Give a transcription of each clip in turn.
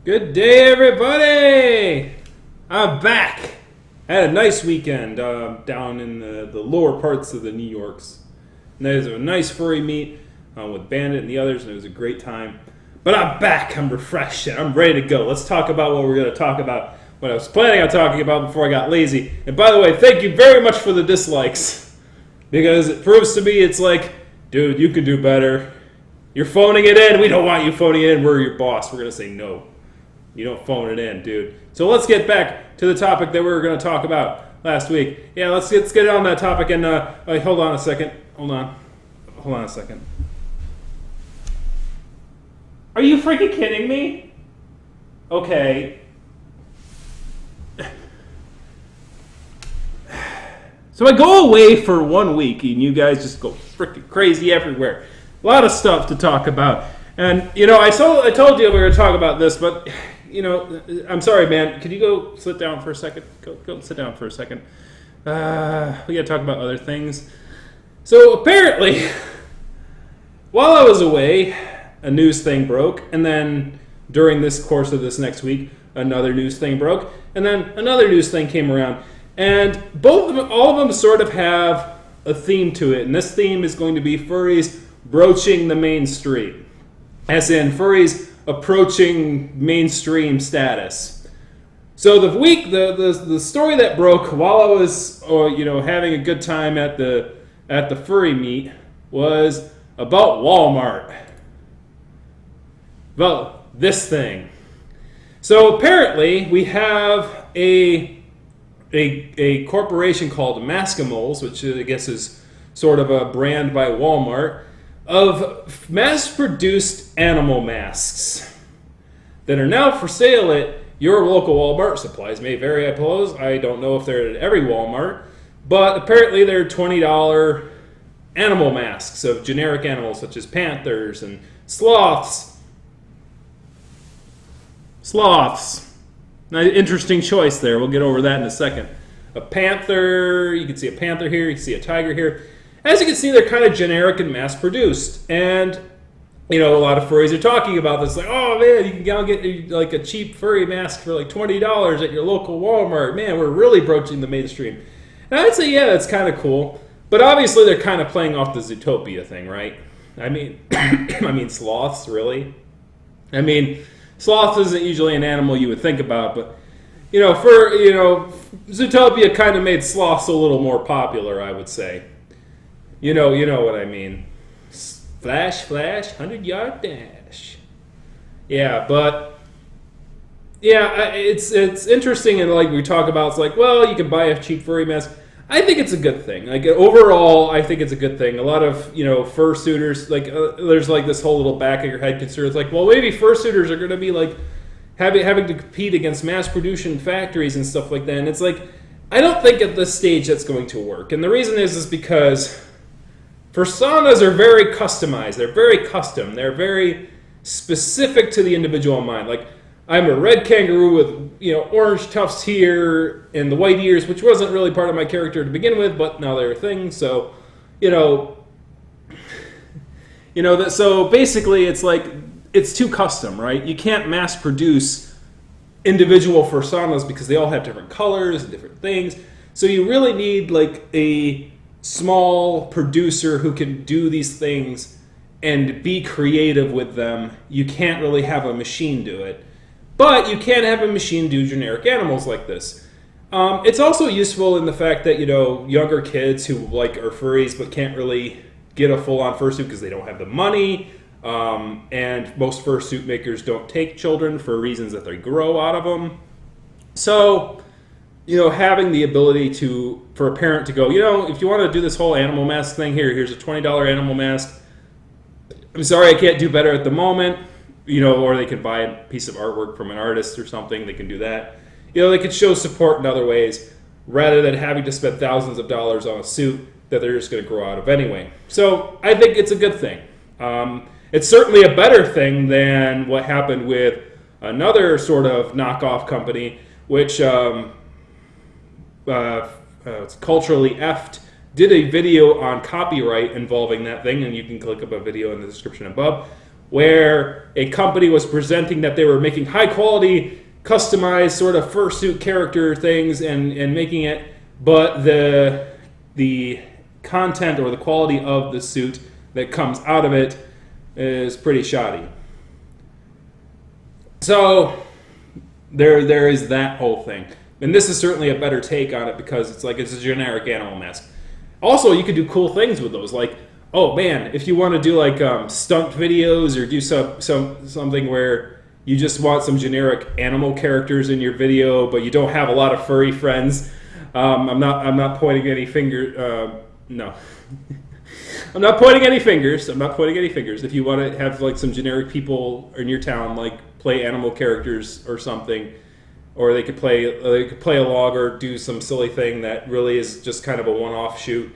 Good day, everybody! I'm back. I had a nice weekend down in the lower parts of the New Yorks. And there's a nice furry meet with Bandit and the others, and it was a great time. But I'm back. I'm refreshed, and I'm ready to go. Let's talk about what we're going to talk about, what I was planning on talking about before I got lazy. And by the way, thank you very much for the dislikes. Because it proves to me it's like, dude, you can do better. You're phoning it in. We don't want you phoning it in. We're your boss. We're going to say no. You don't phone it in, dude. So let's get back to the topic that we were going to talk about last week. Yeah, let's get on that topic. And hold on a second. Hold on a second. Are you freaking kidding me? Okay. So I go away for 1 week, and you guys just go freaking crazy everywhere. A lot of stuff to talk about. And, I told you we were going to talk about this, but, I'm sorry, man. Could you go sit down for a second? Go sit down for a second. We got to talk about other things. So, apparently, while I was away, a news thing broke. And then, during this course of this next week, another news thing broke. And then, another news thing came around. And all of them sort of have a theme to it. And this theme is going to be furries broaching the mainstream. As in, furries approaching mainstream status. So the story that broke while I was, having a good time at the furry meet was about Walmart. About this thing. So apparently we have a corporation called Maskimals, which I guess is sort of a brand by Walmart, of mass-produced animal masks that are now for sale at your local Walmart. Supplies may vary, I suppose. I don't know if they're at every Walmart, but apparently they're $20 animal masks of generic animals such as panthers and sloths. Now, interesting choice there. We'll get over that in a second. A panther, you can see a panther here, you can see a tiger here. As you can see, they're kind of generic and mass-produced. And, a lot of furries are talking about this. Like, oh, man, you can go get like a cheap furry mask for like $20 at your local Walmart. Man, we're really broaching the mainstream. And I'd say, yeah, that's kind of cool. But obviously, they're kind of playing off the Zootopia thing, right? I mean, sloths, really? Sloth isn't usually an animal you would think about, but, Zootopia kind of made sloths a little more popular, I would say. You know what I mean. Flash, 100-yard dash. Yeah, but it's interesting, and like we talk about, it's like, well, you can buy a cheap furry mask. I think it's a good thing. Like overall, I think it's a good thing. A lot of fursuiters, like there's like this whole little back of your head concern. It's like, well, maybe fursuiters are going to be like having to compete against mass production factories and stuff like that. And it's like, I don't think at this stage that's going to work. And the reason is because personas are very customized. They're very custom. They're very specific to the individual in mind. Like, I'm a red kangaroo with, orange tufts here and the white ears, which wasn't really part of my character to begin with, but now they're a thing. So, so basically it's like, it's too custom, right? You can't mass produce individual personas because they all have different colors and different things. So you really need like a small producer who can do these things and be creative with them. You can't really have a machine do it. But you can have a machine do generic animals like this. It's also useful in the fact that, younger kids who are furries but can't really get a full-on fursuit because they don't have the money, and most fursuit makers don't take children for reasons that they grow out of them. So, having the ability for a parent to go, if you want to do this whole animal mask thing, here's a $20 animal mask. I'm sorry, I can't do better at the moment. Or they could buy a piece of artwork from an artist or something. They can do that. They could show support in other ways rather than having to spend thousands of dollars on a suit that they're just going to grow out of anyway. So I think it's a good thing. It's certainly a better thing than what happened with another sort of knockoff company, which it's culturally effed, did a video on copyright involving that thing, and you can click up a video in the description above, where a company was presenting that they were making high quality, customized sort of fursuit character things and making it, but the content or the quality of the suit that comes out of it is pretty shoddy. So there is that whole thing. And this is certainly a better take on it because it's a generic animal mask. Also, you could do cool things with those. Like, oh man, if you want to do like stunt videos or do something where you just want some generic animal characters in your video, but you don't have a lot of furry friends. I'm not pointing any finger. No. I'm not pointing any fingers. If you want to have like some generic people in your town, like play animal characters or something, or they could play a log or do some silly thing that really is just kind of a one-off shoot.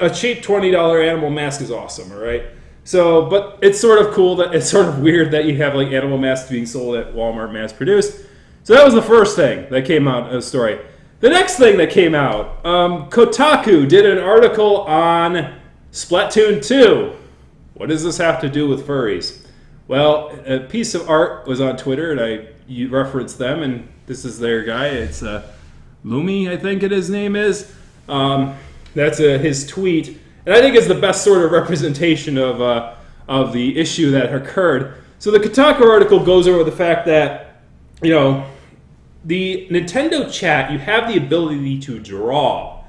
A cheap $20 animal mask is awesome, all right? So, but it's sort of cool it's sort of weird that you have like animal masks being sold at Walmart, mass-produced. So that was the first thing that came out of the story. The next thing that came out, Kotaku did an article on Splatoon 2. What does this have to do with furries? Well, a piece of art was on Twitter, and you referenced them, and this is their guy. It's Lumi, I think his name is. That's his tweet, and I think it's the best sort of representation of the issue that occurred. So the Kotaku article goes over the fact that, the Nintendo chat, you have the ability to draw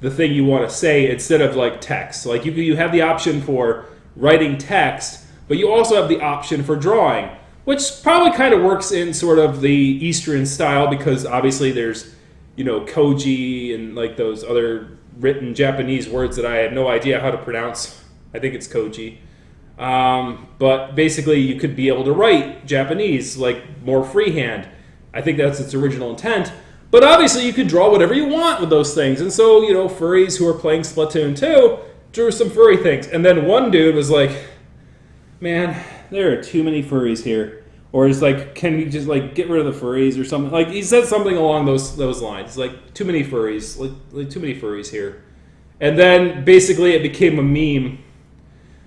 the thing you want to say instead of like text. Like you have the option for writing text, but you also have the option for drawing, which probably kind of works in sort of the Eastern style because obviously there's, koji and like those other written Japanese words that I had no idea how to pronounce. I think it's koji. But basically you could be able to write Japanese like more freehand. I think that's its original intent. But obviously you could draw whatever you want with those things. And so, furries who are playing Splatoon 2 drew some furry things. And then one dude was like, man, there are too many furries here. Or it's like, can we just like get rid of the furries or something? Like he said something along those lines. Like too many furries, like too many furries here. And then basically it became a meme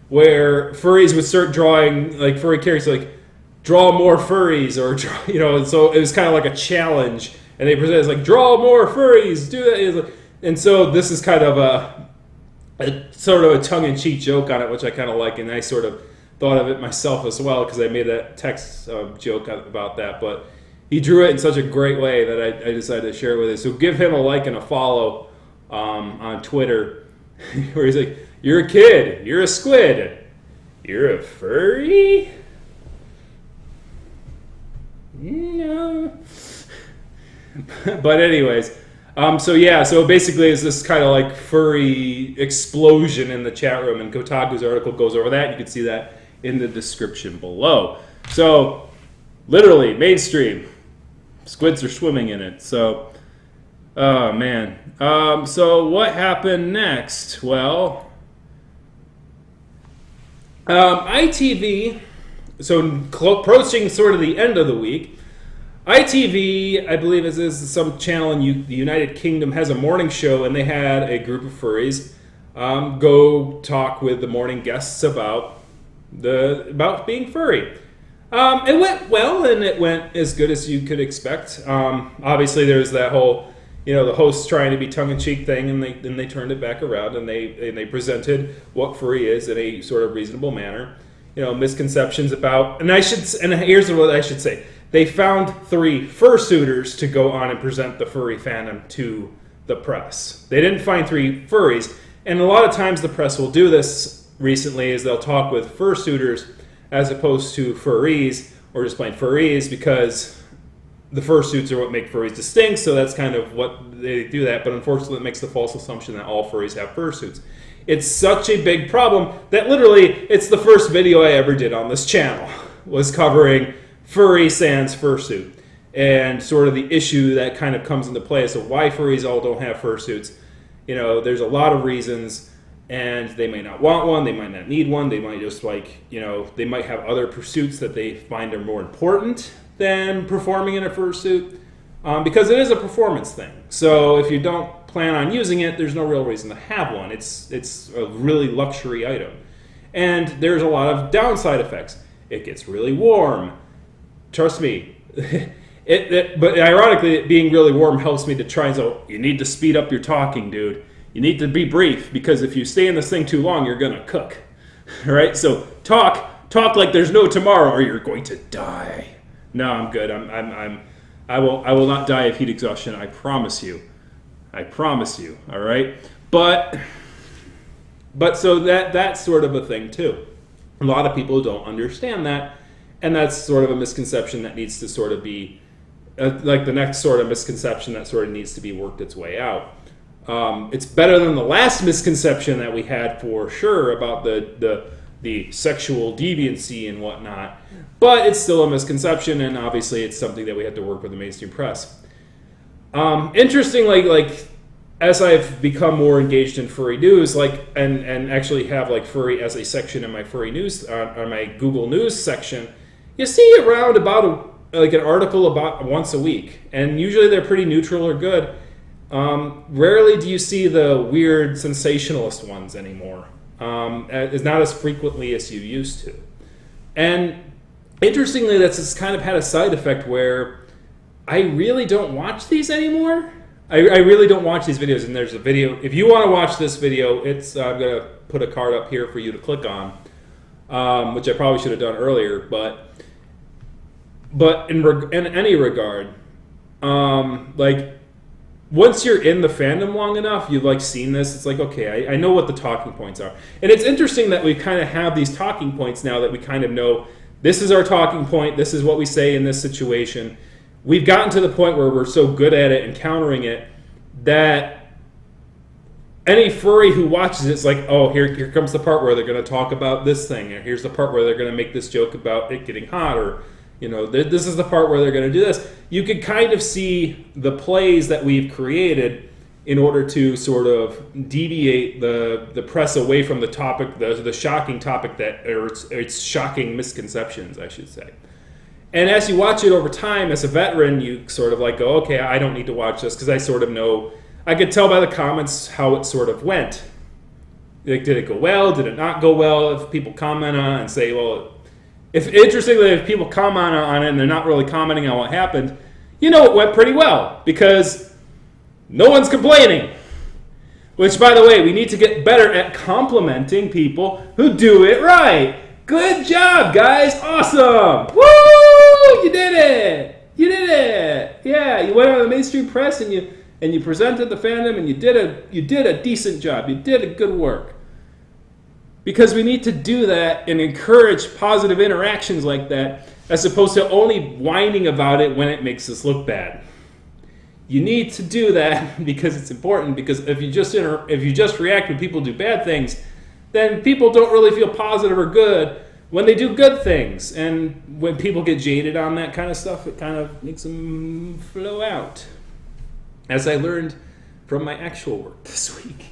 where furries would start drawing like furry characters like draw more furries or draw, so it was kind of like a challenge. And they presented as like draw more furries, do that. And so this is kind of a sort of a tongue-in-cheek joke on it, which I kind of like, and I sort of thought of it myself as well because I made that text joke about that. But he drew it in such a great way that I decided to share it with you. So give him a like and a follow on Twitter, where he's like, "You're a kid, you're a squid, you're a furry." No. But anyways, so basically it's this kind of like furry explosion in the chat room, and Kotaku's article goes over that. You can see that in the description below. So literally mainstream squids are swimming in it. So oh man. So what happened next? Well, ITV, so approaching sort of the end of the week, ITV, I believe is some channel in the United Kingdom, has a morning show, and they had a group of furries go talk with the morning guests about being furry. It went well, and it went as good as you could expect. Obviously, there's that whole, the host trying to be tongue-in-cheek thing, and they turned it back around, and they presented what furry is in a sort of reasonable manner. Misconceptions about, and here's what I should say. They found 3 fursuiters to go on and present the furry fandom to the press. They didn't find 3 furries, and a lot of times the press will do this recently is they'll talk with fursuiters as opposed to furries, or just plain furries, because the fursuits are what make furries distinct, so that's kind of what they do that, but unfortunately it makes the false assumption that all furries have fursuits. It's such a big problem that literally it's the first video I ever did on this channel, was covering furry sans fursuit, and sort of the issue that kind of comes into play. So why furries all don't have fursuits? There's a lot of reasons, and they may not want one, they might not need one, they might just they might have other pursuits that they find are more important than performing in a fursuit, because it is a performance thing. So if you don't plan on using it, there's no real reason to have one. It's a really luxury item. And there's a lot of downside effects. It gets really warm. Trust me. But ironically, it being really warm helps me to try and so you need to speed up your talking, dude. You need to be brief, because if you stay in this thing too long, you're gonna cook. All right? So talk like there's no tomorrow, or you're going to die. No, I'm good. I will not die of heat exhaustion. I promise you. I promise you. All right? But so that's sort of a thing too. A lot of people don't understand that, and that's sort of a misconception that needs to sort of be like the next sort of misconception that sort of needs to be worked its way out. It's better than the last misconception that we had for sure about the sexual deviancy and whatnot, but it's still a misconception, and obviously it's something that we have to work with the mainstream press. Interestingly, like as I've become more engaged in furry news, like and actually have like furry as a section in my furry news on my Google News section, you see around about like an article about once a week, and usually they're pretty neutral or good. Rarely do you see the weird sensationalist ones anymore. It's not as frequently as you used to. And interestingly, that's kind of had a side effect where I really don't watch these anymore. I really don't watch these videos, and there's a video. If you want to watch this video, I'm going to put a card up here for you to click on, which I probably should have done earlier, but in any regard, like once you're in the fandom long enough, you've like seen this. It's like, okay, I know what the talking points are, and it's interesting that we kind of have these talking points now that we kind of know this is our talking point. This is what we say in this situation. We've gotten to the point where we're so good at it and countering it that any furry who watches it's like, oh, here comes the part where they're going to talk about this thing, and here's the part where they're going to make this joke about it getting hot, or this is the part where they're going to do this. You could kind of see the plays that we've created in order to sort of deviate the press away from the topic, the shocking topic or it's shocking misconceptions, I should say. And as you watch it over time, as a veteran, you sort of like go, okay, I don't need to watch this because I sort of know. I could tell by the comments how it sort of went. Like, did it go well? Did it not go well? If people comment on it and say, well, interestingly, if people comment on it and they're not really commenting on what happened, it went pretty well because no one's complaining. Which, by the way, we need to get better at complimenting people who do it right. Good job, guys. Awesome. Woo! You did it. You did it. Yeah, you went on the mainstream press and you presented the fandom and you did a decent job. You did a good work. Because we need to do that and encourage positive interactions like that, as opposed to only whining about it when it makes us look bad. You need to do that because it's important. Because if you just react when people do bad things, then people don't really feel positive or good when they do good things. And when people get jaded on that kind of stuff, it kind of makes them flow out. As I learned from my actual work this week.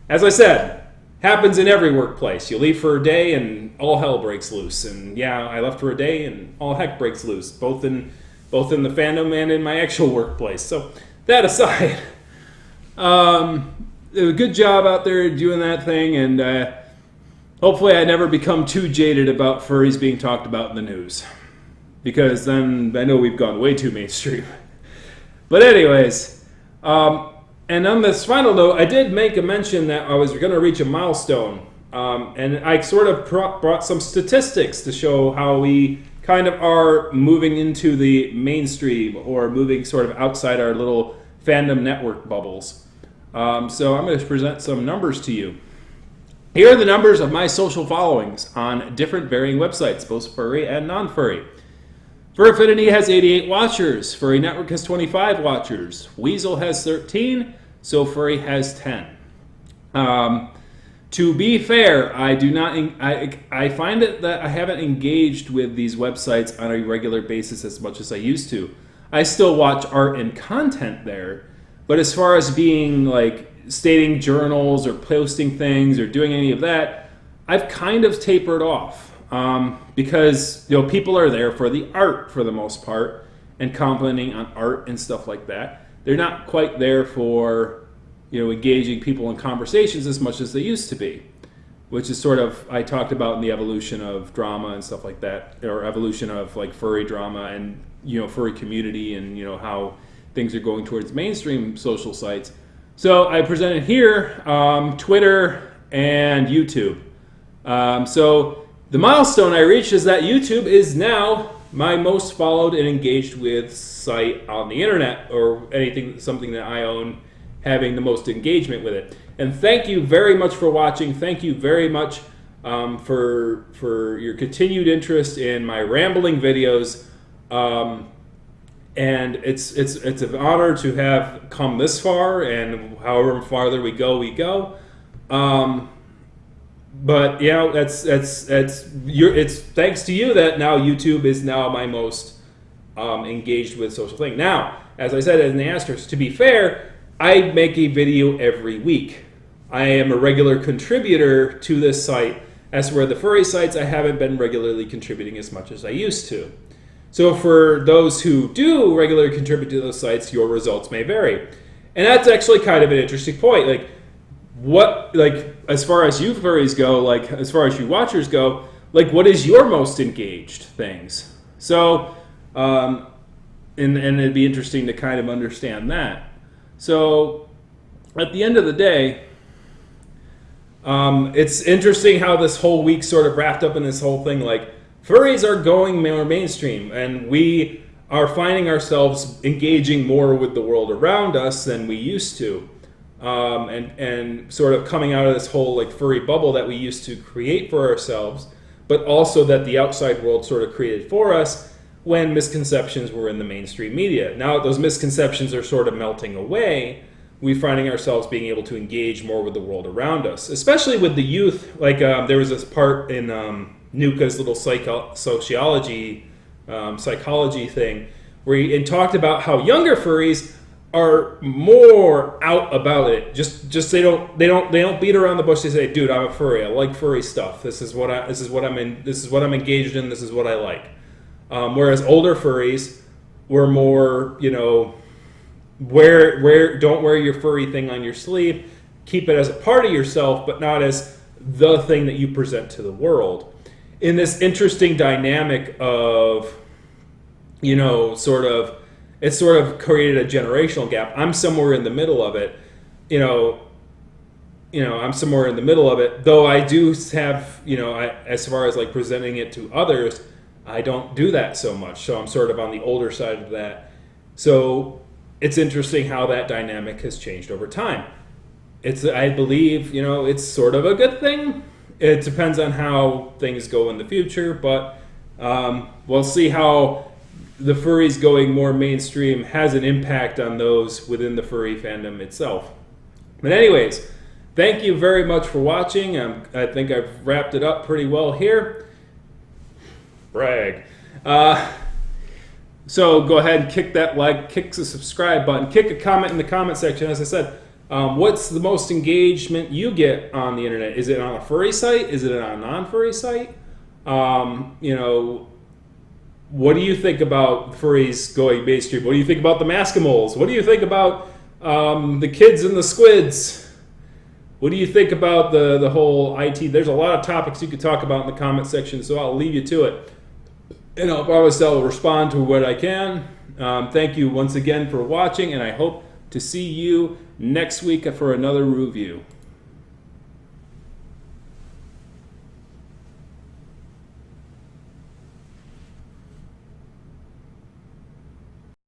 As I said, happens in every workplace. You leave for a day and all hell breaks loose. And yeah, I left for a day and all heck breaks loose, both in the fandom and in my actual workplace. So that aside, a good job out there doing that thing, and hopefully I never become too jaded about furries being talked about in the news, because then I know we've gone way too mainstream. But anyways, and on this final note, I did make a mention that I was going to reach a milestone, and I sort of brought some statistics to show how we kind of are moving into the mainstream, or moving sort of outside our little fandom network bubbles. So I'm going to present some numbers to you. Here are the numbers of my social followings on different varying websites, both furry and non-furry. Fur Affinity has 88 watchers. Furry Network has 25 watchers. Weasel has 13. So Furry has 10. To be fair, I do not. I find it that I haven't engaged with these websites on a regular basis as much as I used to. I still watch art and content there, but as far as being like stating journals or posting things or doing any of that, I've kind of tapered off because people are there for the art for the most part and commenting on art and stuff like that. They're not quite there for engaging people in conversations as much as they used to be. which is sort of I talked about in the evolution of drama and stuff like that, or evolution of like furry drama and furry community and how things are going towards mainstream social sites. So I presented here Twitter and YouTube. So the milestone I reached is that YouTube is now my most followed and engaged with site on the internet, or something that I own having the most engagement with it. And thank you very much for watching. Thank you very much for your continued interest in my rambling videos. And it's an honor to have come this far, and however farther we go, we go. But it's thanks to you that now YouTube is now my most engaged with social thing. Now, as I said in the asterisk, to be fair, I make a video every week. I am a regular contributor to this site. As for the furry sites, I haven't been regularly contributing as much as I used to. So for those who do regularly contribute to those sites, your results may vary. And that's actually kind of an interesting point. As far as you furries go, as far as you watchers go, what is your most engaged things? So, and it'd be interesting to kind of understand that. So, at the end of the day, it's interesting how this whole week sort of wrapped up in this whole thing. Furries are going more mainstream, and we are finding ourselves engaging more with the world around us than we used to. And sort of coming out of this whole furry bubble that we used to create for ourselves, but also that the outside world sort of created for us when misconceptions were in the mainstream media. Now that those misconceptions are sort of melting away, we're finding ourselves being able to engage more with the world around us, especially with the youth. There was this part in Nuka's little psychology thing where he talked about how younger furries are more out about it. Just they don't beat around the bush. They say, "Dude, I'm a furry. I like furry stuff. This is what I'm engaged in. This is what I like." Whereas older furries were more, don't wear your furry thing on your sleeve. Keep it as a part of yourself, but not as the thing that you present to the world. In this interesting dynamic of, it's sort of created a generational gap. I'm somewhere in the middle of it. I'm somewhere in the middle of it. Though I do have, as far as presenting it to others, I don't do that so much. So I'm sort of on the older side of that. So it's interesting how that dynamic has changed over time. I believe, it's sort of a good thing. It depends on how things go in the future, but we'll see how the furries going more mainstream has an impact on those within the furry fandom itself. But anyways, thank you very much for watching. I think I've wrapped it up pretty well here. Brag. So go ahead and kick that like, kick the subscribe button, kick a comment in the comment section. As I said, what's the most engagement you get on the internet? Is it on a furry site? Is it on a non-furry site? What do you think about furries going mainstream? What do you think about the Maskimals? What do you think about the kids and the squids? What do you think about the whole IT? There's a lot of topics you could talk about in the comment section, so I'll leave you to it. And I'll respond to what I can. Thank you once again for watching, and I hope to see you next week for another Rooview.